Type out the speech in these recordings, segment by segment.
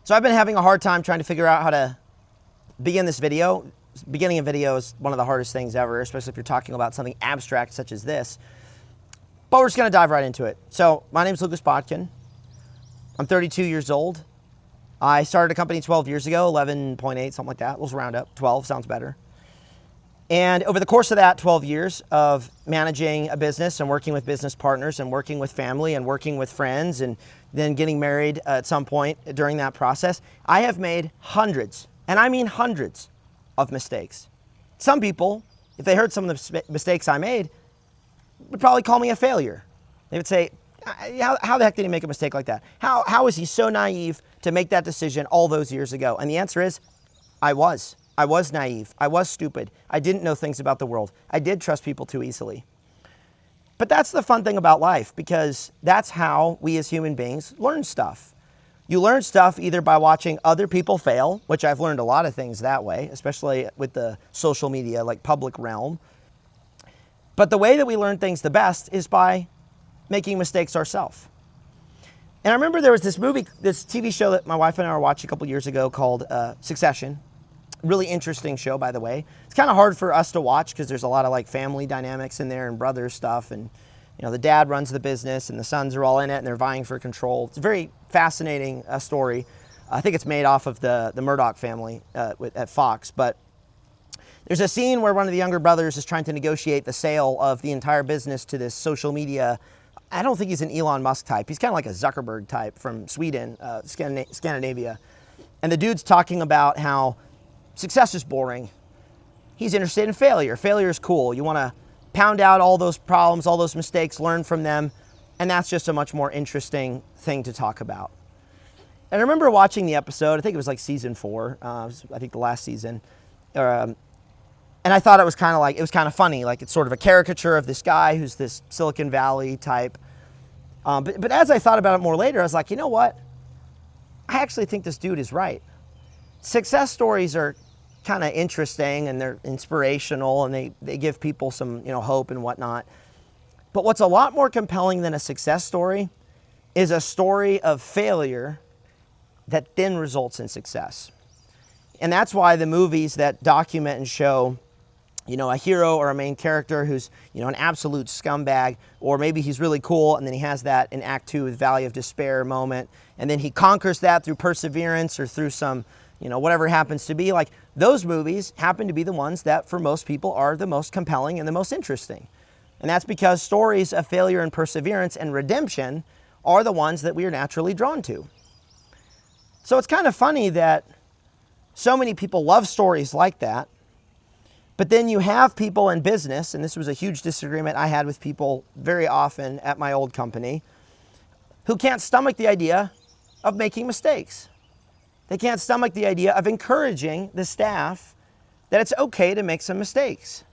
So I've been having a hard time trying to figure out how to begin this video. Beginning a video is one of the hardest things ever, especially if you're talking about something abstract such as this. But we're just going to dive right into it. So my name is Botkin. I'm 32 years old. I started a company 12 years ago, 11.8, something like that. Let's round up. 12 sounds better. And over the course of that 12 years of managing a business and working with business partners and working with family and working with friends and then getting married at some point during that process, I have made hundreds, and I mean hundreds, of mistakes. Some people, if they heard some of the mistakes I made, would probably call me a failure. They would say, how the heck did he make a mistake like that? How is he so naive to make that decision all those years ago? And the answer is, I was naive. I was stupid. I didn't know things about the world. I did trust people too easily. But that's the fun thing about life, because that's how we as human beings learn stuff. You learn stuff either by watching other people fail, which I've learned a lot of things that way, especially with the social media, like public realm. But the way that we learn things the best is by making mistakes ourselves. And I remember there was this TV show that my wife and I were watching a couple years ago called Succession. Really interesting show, by the way. It's kind of hard for us to watch because there's a lot of like family dynamics in there and brother stuff, and you know, the dad runs the business and the sons are all in it and they're vying for control. It's a very fascinating story. I think it's made off of the Murdoch family at Fox, but there's a scene where one of the younger brothers is trying to negotiate the sale of the entire business to this social media. I don't think he's an Elon Musk type. He's kind of like a Zuckerberg type from Sweden, Scandinavia. And the dude's talking about how success is boring. He's interested in failure. Failure is cool. You want to pound out all those problems, all those mistakes, learn from them, and that's just a much more interesting thing to talk about. And I remember watching the episode, I think it was like season 4, I think the last season, and I thought it was kind of funny, like it's sort of a caricature of this guy who's this Silicon Valley type. But as I thought about it more later, I was like, you know what? I actually think this dude is right. Success stories are kind of interesting and they're inspirational and they give people some, hope and whatnot. But what's a lot more compelling than a success story is a story of failure that then results in success. And that's why the movies that document and show, a hero or a main character who's, an absolute scumbag, or maybe he's really cool and then he has that in Act 2 with Valley of Despair moment, and then he conquers that through perseverance or through some whatever it happens to be. Like, those movies happen to be the ones that for most people are the most compelling and the most interesting. And that's because stories of failure and perseverance and redemption are the ones that we are naturally drawn to. So it's kind of funny that so many people love stories like that, but then you have people in business, and this was a huge disagreement I had with people very often at my old company, who can't stomach the idea of making mistakes. They can't stomach the idea of encouraging the staff that it's okay to make some mistakes.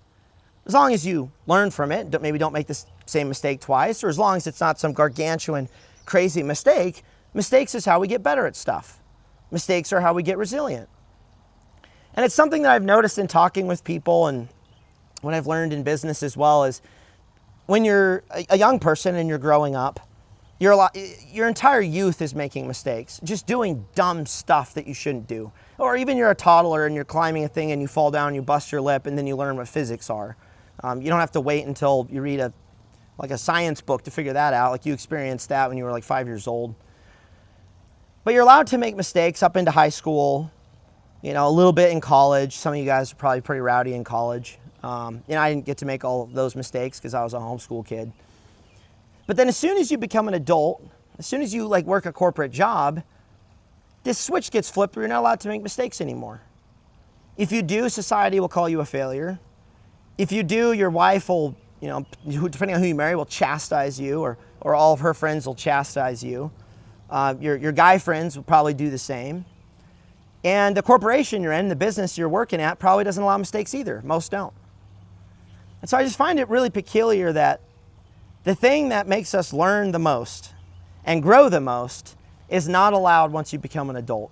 As long as you learn from it, maybe don't make the same mistake twice, or as long as it's not some gargantuan, crazy mistake. Mistakes is how we get better at stuff. Mistakes are how we get resilient. And it's something that I've noticed in talking with people, and what I've learned in business as well, is when you're a young person and you're growing up, your entire youth is making mistakes, just doing dumb stuff that you shouldn't do. Or even you're a toddler and you're climbing a thing and you fall down, you bust your lip, and then you learn what physics are. You don't have to wait until you read a science book to figure that out. Like, you experienced that when you were like 5 years old. But you're allowed to make mistakes up into high school, a little bit in college. Some of you guys are probably pretty rowdy in college. I didn't get to make all of those mistakes because I was a homeschool kid. But then as soon as you become an adult, as soon as you work a corporate job, this switch gets flipped where you're not allowed to make mistakes anymore. If you do, society will call you a failure. If you do, your wife will, depending on who you marry, will chastise you, or all of her friends will chastise you. Your guy friends will probably do the same. And the corporation you're in, the business you're working at, probably doesn't allow mistakes either. Most don't. And so I just find it really peculiar that the thing that makes us learn the most and grow the most is not allowed once you become an adult.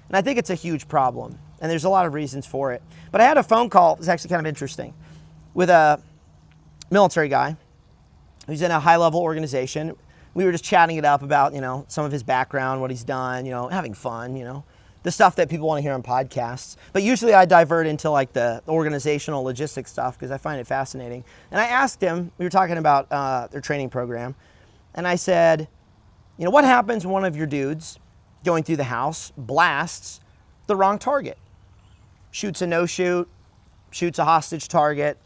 And I think it's a huge problem, and there's a lot of reasons for it. But I had a phone call, it's actually kind of interesting, with a military guy who's in a high-level organization. we were just chatting it up about, some of his background, what he's done, having fun, the stuff that people want to hear on podcasts. But usually I divert into like the organizational logistics stuff because I find it fascinating. And I asked him, we were talking about their training program, and I said, what happens when one of your dudes going through the house blasts the wrong target? Shoots a no-shoot, shoots a hostage target.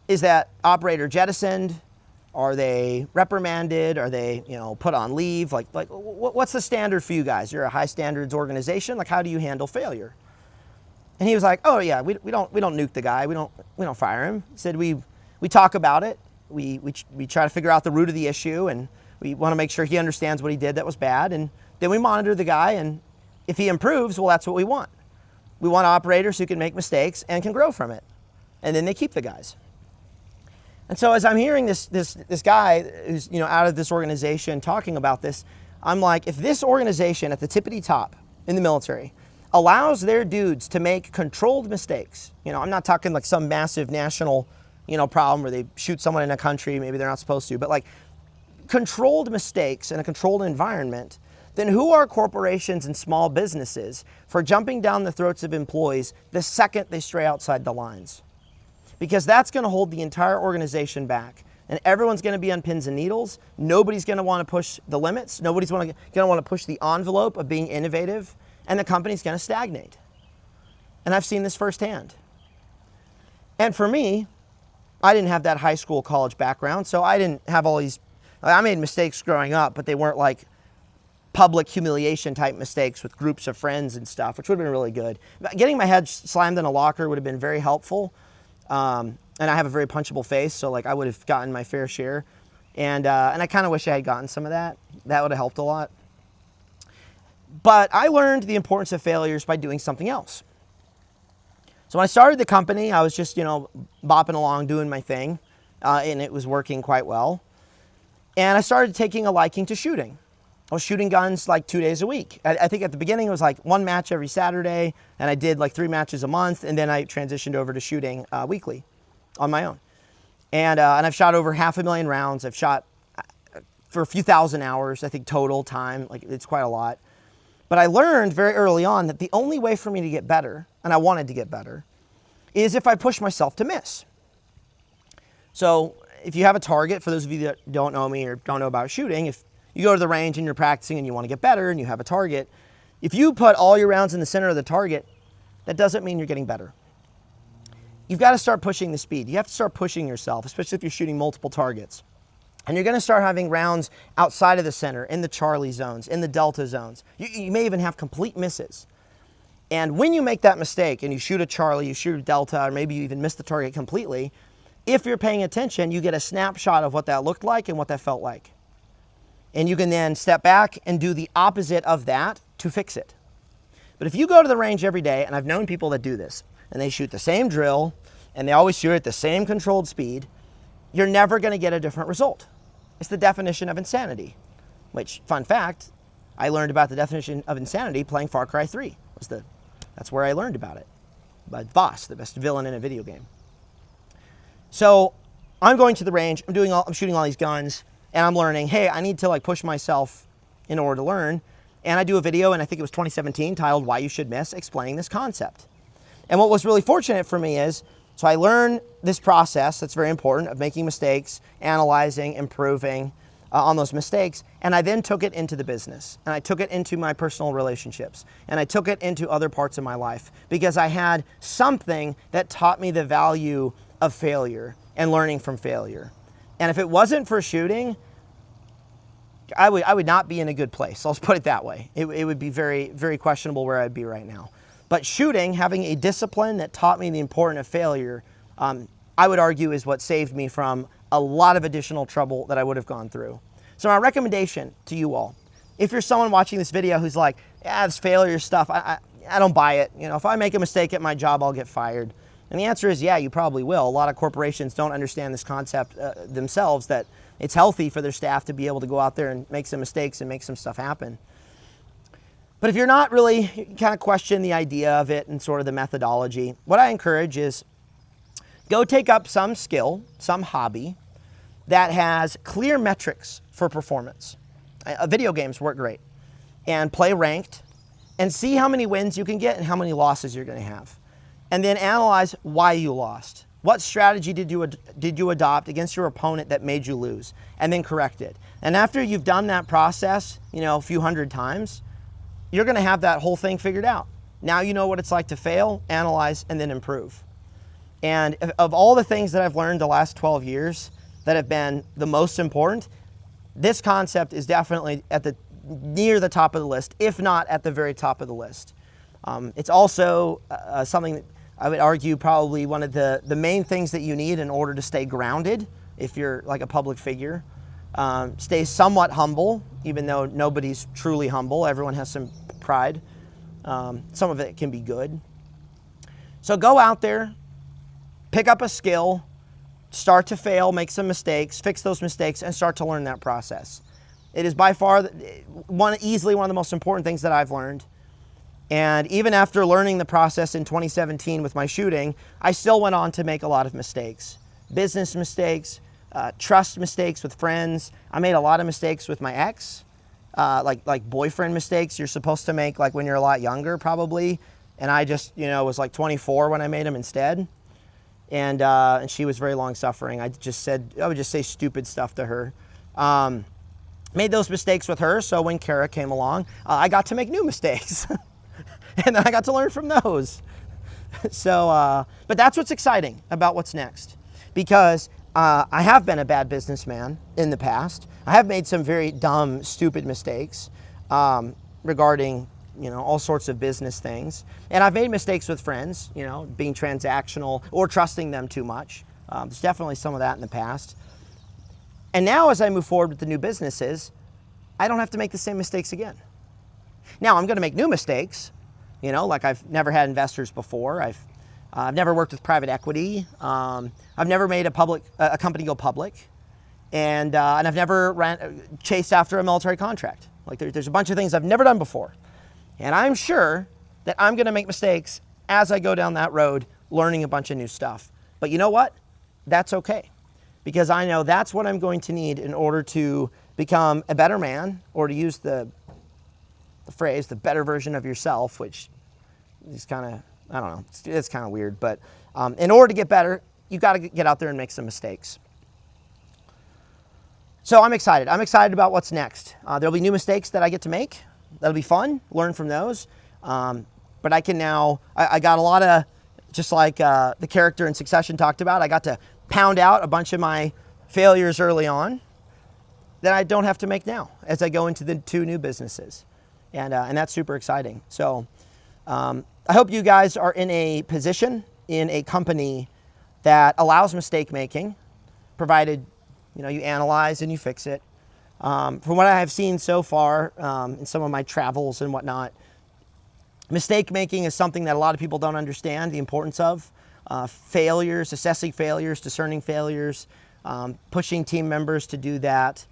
Is that operator jettisoned? Are they reprimanded? Are they, put on leave? Like, what's the standard for you guys? You're a high standards organization. Like, how do you handle failure? And he was like, oh yeah, we don't nuke the guy. We don't fire him. He said we talk about it. We try to figure out the root of the issue, and we want to make sure he understands what he did that was bad, and then we monitor the guy, and if he improves, well, that's what we want. We want operators who can make mistakes and can grow from it, and then they keep the guys. And so as I'm hearing this guy who's out of this organization talking about this, I'm like, if this organization at the tippity top in the military allows their dudes to make controlled mistakes, I'm not talking like some massive national problem where they shoot someone in a country maybe they're not supposed to, but like controlled mistakes in a controlled environment, then who are corporations and small businesses for jumping down the throats of employees the second they stray outside the lines? Because that's going to hold the entire organization back. And everyone's going to be on pins and needles. Nobody's going to want to push the limits. Nobody's going to want to push the envelope of being innovative. And the company's going to stagnate. And I've seen this firsthand. And for me, I didn't have that high school, college background, so I didn't have all these, I made mistakes growing up, but they weren't like public humiliation type mistakes with groups of friends and stuff, which would have been really good. Getting my head slammed in a locker would have been very helpful. And I have a very punchable face, so like I would have gotten my fair share. And I kind of wish I had gotten some of that. That would have helped a lot. But I learned the importance of failures by doing something else. So when I started the company, I was just, bopping along, doing my thing, and it was working quite well. And I started taking a liking to shooting. I was shooting guns like 2 days a week. I think at the beginning it was like 1 match every Saturday, and I did like 3 matches a month, and then I transitioned over to shooting weekly on my own. And I've shot over 500,000 rounds. I've shot for a few thousand hours, I think total time, like it's quite a lot. But I learned very early on that the only way for me to get better, and I wanted to get better, is if I push myself to miss. So if you have a target, for those of you that don't know me or don't know about shooting, if you go to the range and you're practicing and you want to get better and you have a target, if you put all your rounds in the center of the target, that doesn't mean you're getting better. You've got to start pushing the speed. You have to start pushing yourself, especially if you're shooting multiple targets. And you're going to start having rounds outside of the center, in the Charlie zones, in the Delta zones. You may even have complete misses. And when you make that mistake and you shoot a Charlie, you shoot a Delta, or maybe you even miss the target completely, if you're paying attention, you get a snapshot of what that looked like and what that felt like. And you can then step back and do the opposite of that to fix it. But if you go to the range every day, and I've known people that do this, and they shoot the same drill, and they always shoot at the same controlled speed, you're never going to get a different result. It's the definition of insanity, which, fun fact, I learned about the definition of insanity playing Far Cry 3. That's where I learned about it, by Voss, the best villain in a video game. So I'm going to the range, I'm shooting all these guns, and I'm learning, hey, I need to like push myself in order to learn. And I do a video, and I think it was 2017, titled Why You Should Miss, explaining this concept. And what was really fortunate for me is, so I learned this process that's very important of making mistakes, analyzing, improving on those mistakes, and I then took it into the business, and I took it into my personal relationships, and I took it into other parts of my life, because I had something that taught me the value of failure and learning from failure. And if it wasn't for shooting, I would not be in a good place. Let's put it that way. It would be very, very questionable where I'd be right now. But shooting, having a discipline that taught me the importance of failure, I would argue is what saved me from a lot of additional trouble that I would have gone through. So my recommendation to you all, if you're someone watching this video who's like, yeah, this failure stuff, I don't buy it. If I make a mistake at my job, I'll get fired. And the answer is, yeah, you probably will. A lot of corporations don't understand this concept themselves, that it's healthy for their staff to be able to go out there and make some mistakes and make some stuff happen. But if you're not really, you kind of question the idea of it and sort of the methodology, what I encourage is go take up some skill, some hobby that has clear metrics for performance. Video games work great. And play ranked and see how many wins you can get and how many losses you're going to have. And then analyze why you lost. What strategy did you adopt against your opponent that made you lose? And then correct it. And after you've done that process, a few hundred times, you're going to have that whole thing figured out. Now you know what it's like to fail, analyze, and then improve. And of all the things that I've learned the last 12 years that have been the most important, this concept is definitely near the top of the list, if not at the very top of the list. It's also something that I would argue probably one of the main things that you need in order to stay grounded if you're like a public figure. Stay somewhat humble, even though nobody's truly humble. Everyone has some pride. Some of it can be good. So go out there, pick up a skill, start to fail, make some mistakes, fix those mistakes, and start to learn that process. It is by far easily one of the most important things that I've learned. And even after learning the process in 2017 with my shooting, I still went on to make a lot of mistakes. Business mistakes, trust mistakes with friends. I made a lot of mistakes with my ex, like boyfriend mistakes you're supposed to make like when you're a lot younger probably. And I just, was like 24 when I made them instead. And she was very long suffering. I would just say stupid stuff to her. Made those mistakes with her, so when Kara came along, I got to make new mistakes. And then I got to learn from those. So, but that's what's exciting about what's next. Because I have been a bad businessman in the past. I have made some very dumb, stupid mistakes regarding, all sorts of business things. And I've made mistakes with friends, being transactional or trusting them too much. There's definitely some of that in the past. And now as I move forward with the new businesses, I don't have to make the same mistakes again. Now I'm going to make new mistakes, like I've never had investors before. I've never worked with private equity. I've never made a company go public. And I've never chased after a military contract. Like there's a bunch of things I've never done before. And I'm sure that I'm going to make mistakes as I go down that road, learning a bunch of new stuff. But you know what? That's okay. Because I know that's what I'm going to need in order to become a better man, or to use the phrase, the better version of yourself, which is kind of, I don't know, it's kind of weird. But in order to get better, you got to get out there and make some mistakes. So I'm excited. I'm excited about what's next. There'll be new mistakes that I get to make. That'll be fun, learn from those. But I can now, I got a lot of, just like the character in Succession talked about, I got to pound out a bunch of my failures early on that I don't have to make now as I go into the 2 new businesses. And that's super exciting. So I hope you guys are in a position, in a company that allows mistake making, provided you analyze and you fix it. From what I have seen so far in some of my travels and whatnot, mistake making is something that a lot of people don't understand the importance of. Failures, assessing failures, discerning failures, pushing team members to do that.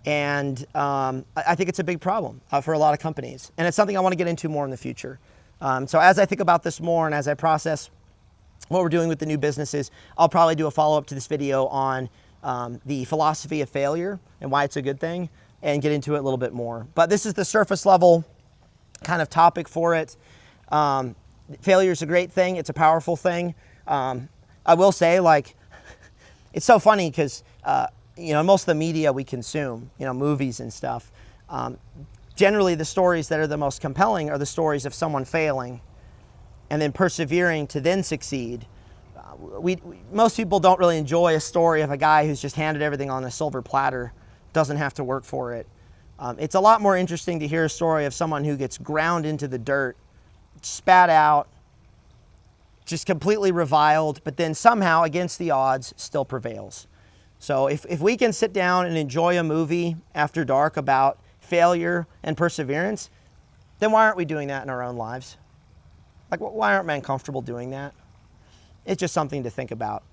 And I think it's a big problem for a lot of companies. And it's something I want to get into more in the future. So as I think about this more and as I process what we're doing with the new businesses, I'll probably do a follow-up to this video on the philosophy of failure and why it's a good thing, and get into it a little bit more. But this is the surface level kind of topic for it. Failure is a great thing. It's a powerful thing. I will say, like, it's so funny because, most of the media we consume, movies and stuff, generally the stories that are the most compelling are the stories of someone failing and then persevering to then succeed. Most people don't really enjoy a story of a guy who's just handed everything on a silver platter, doesn't have to work for it. It's a lot more interesting to hear a story of someone who gets ground into the dirt, spat out, just completely reviled, but then somehow against the odds still prevails. So if we can sit down and enjoy a movie after dark about failure and perseverance, then why aren't we doing that in our own lives? Like, why aren't men comfortable doing that? It's just something to think about.